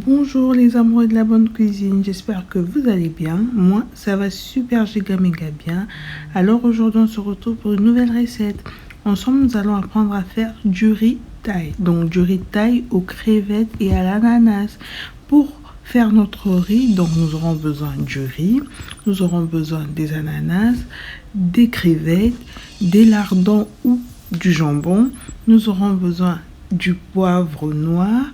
Bonjour les amoureux de la bonne cuisine, j'espère que vous allez bien. Moi, ça va super giga méga bien. Alors aujourd'hui, on se retrouve pour une nouvelle recette. Ensemble, nous allons apprendre à faire du riz thaï. Donc du riz thaï aux crevettes et à l'ananas. Pour faire notre riz, donc nous aurons besoin du riz, nous aurons besoin des ananas, des crevettes, des lardons ou du jambon. Nous aurons besoin du poivre noir,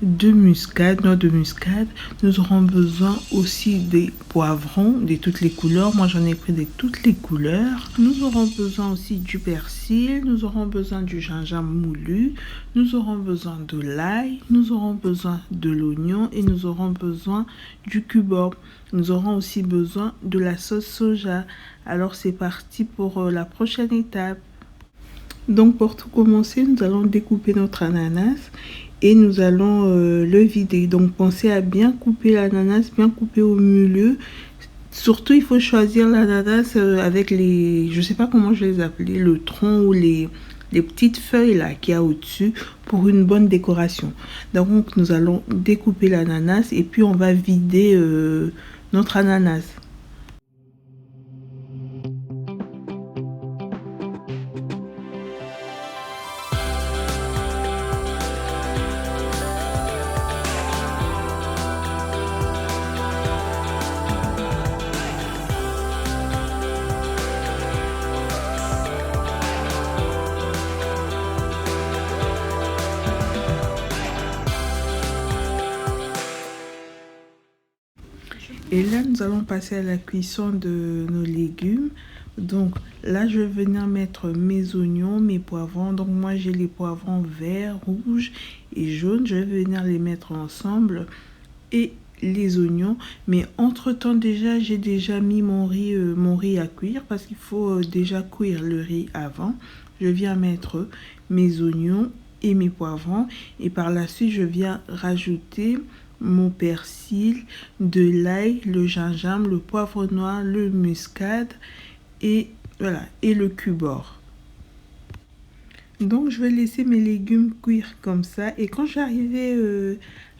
de muscade, noix de muscade. Nous aurons besoin aussi des poivrons de toutes les couleurs. Moi, j'en ai pris de toutes les couleurs. Nous aurons besoin aussi du persil. Nous aurons besoin du gingembre moulu. Nous aurons besoin de l'ail. Nous aurons besoin de l'oignon et nous aurons besoin du cubeb. Nous aurons aussi besoin de la sauce soja. Alors, c'est parti pour la prochaine étape. Donc pour tout commencer, nous allons découper notre ananas et nous allons le vider. Donc pensez à bien couper l'ananas, bien couper au milieu. Surtout, il faut choisir l'ananas avec les, je sais pas comment je les appeler, le tronc ou les petites feuilles là qu'il y a au-dessus pour une bonne décoration. Donc nous allons découper l'ananas et puis on va vider notre ananas. Et là, nous allons passer à la cuisson de nos légumes. Donc là, je vais venir mettre mes oignons, mes poivrons. Donc moi, j'ai les poivrons verts, rouges et jaunes. Je vais venir les mettre ensemble et les oignons. Mais entre-temps, déjà, j'ai déjà mis mon riz à cuire parce qu'il faut déjà cuire le riz avant. Je viens mettre mes oignons et mes poivrons. Et par la suite, je viens rajouter mon persil, de l'ail, le gingembre, le poivre noir, le muscade et voilà, et le cubeb. Donc je vais laisser mes légumes cuire comme ça et quand j'arrivais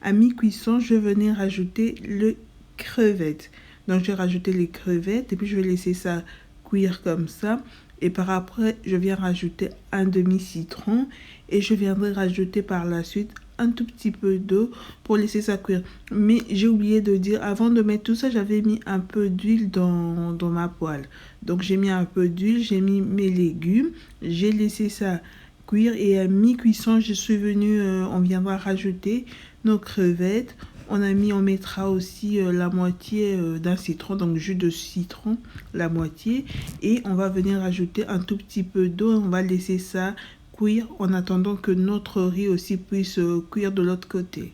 à mi-cuisson, je vais venir rajouter le crevette. Donc je vais rajouter les crevettes et puis je vais laisser ça cuire comme ça. Et par après, je viens rajouter un demi-citron et je viendrai rajouter par la suite un tout petit peu d'eau pour laisser ça cuire. Mais j'ai oublié de dire, avant de mettre tout ça, j'avais mis un peu d'huile dans ma poêle. Donc j'ai mis un peu d'huile, j'ai mis mes légumes, j'ai laissé ça cuire et à mi-cuisson, je suis venue, on viendra rajouter nos crevettes. On mettra aussi la moitié d'un citron, donc jus de citron, la moitié. Et on va venir rajouter un tout petit peu d'eau et on va laisser ça cuire en attendant que notre riz aussi puisse cuire de l'autre côté.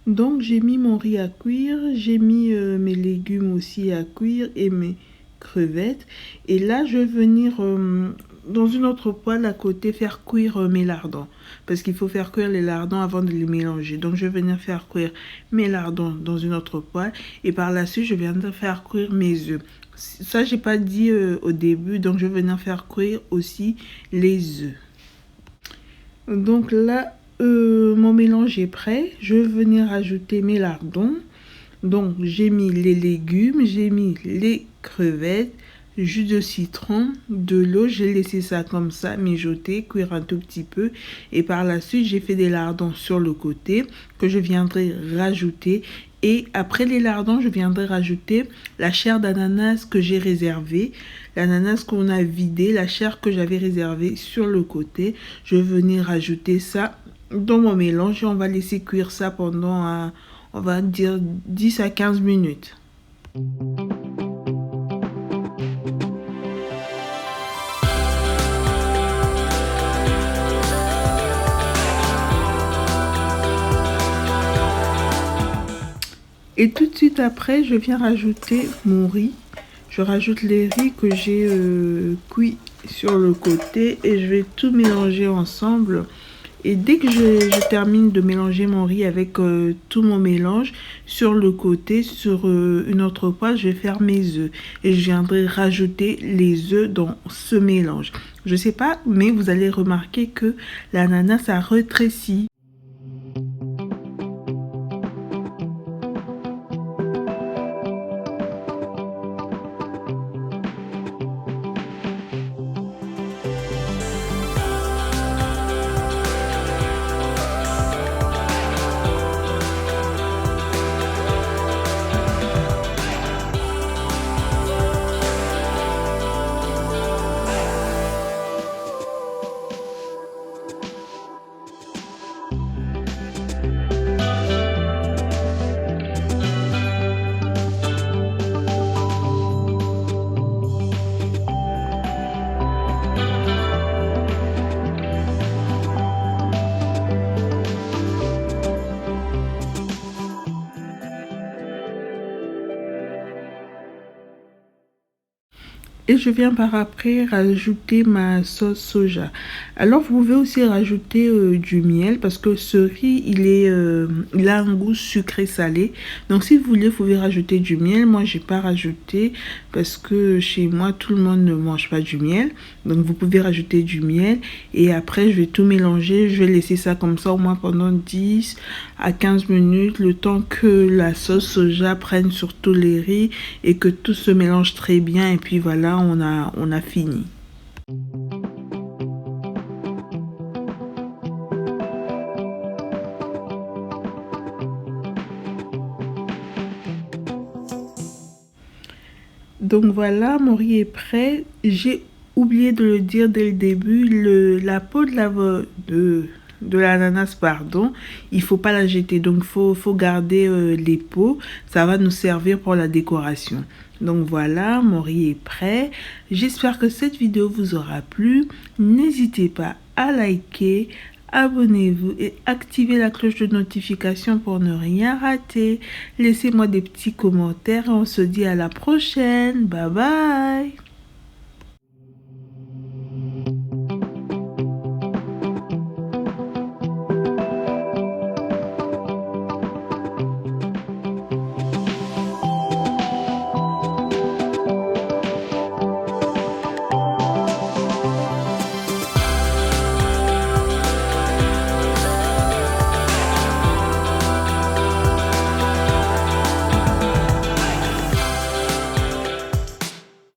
Donc j'ai mis mon riz à cuire, j'ai mis mes légumes aussi à cuire et mes crevettes. Et là je vais venir dans une autre poêle à côté faire cuire mes lardons. Parce qu'il faut faire cuire les lardons avant de les mélanger. Donc je vais venir faire cuire mes lardons dans une autre poêle. Et par la suite je viendrai faire cuire mes œufs. Ça j'ai pas dit au début. Donc je vais venir faire cuire aussi les œufs. Donc là mon mélange est prêt. Je vais venir ajouter mes lardons. Donc j'ai mis les légumes, j'ai mis les crevettes, jus de citron, de l'eau. J'ai laissé ça comme ça mijoter, cuire un tout petit peu. Et par la suite, j'ai fait des lardons sur le côté que je viendrai rajouter. Et après les lardons, je viendrai rajouter la chair d'ananas que j'ai réservée. L'ananas qu'on a vidé, la chair que j'avais réservée sur le côté. Je vais venir rajouter ça dans mon mélange et on va laisser cuire ça pendant, on va dire 10 à 15 minutes. Et tout de suite après, je viens rajouter mon riz. Je rajoute les riz que j'ai cuits sur le côté et je vais tout mélanger ensemble. Et dès que je termine de mélanger mon riz avec tout mon mélange, sur le côté, sur une autre poêle, je vais faire mes œufs. Et je viendrai rajouter les œufs dans ce mélange. Je sais pas, mais vous allez remarquer que l'ananas, ça rétrécit. Et je viens par après rajouter ma sauce soja. Alors vous pouvez aussi rajouter du miel parce que ce riz il a un goût sucré salé. Donc si vous voulez, vous pouvez rajouter du miel. Moi j'ai pas rajouté parce que chez moi tout le monde ne mange pas du miel. Donc vous pouvez rajouter du miel et après je vais tout mélanger. Je vais laisser ça comme ça au moins pendant 10 à 15 minutes, le temps que la sauce soja prenne sur tous les riz et que tout se mélange très bien. Et puis voilà, on a fini. Donc voilà, mon riz est prêt. J'ai oublié de le dire dès le début, la peau de l'ananas, pardon, il faut pas la jeter. Donc faut garder les peaux. Ça va nous servir pour la décoration. Donc voilà, mon riz est prêt. J'espère que cette vidéo vous aura plu. N'hésitez pas à liker, abonnez-vous et activez la cloche de notification pour ne rien rater. Laissez-moi des petits commentaires et on se dit à la prochaine. Bye bye.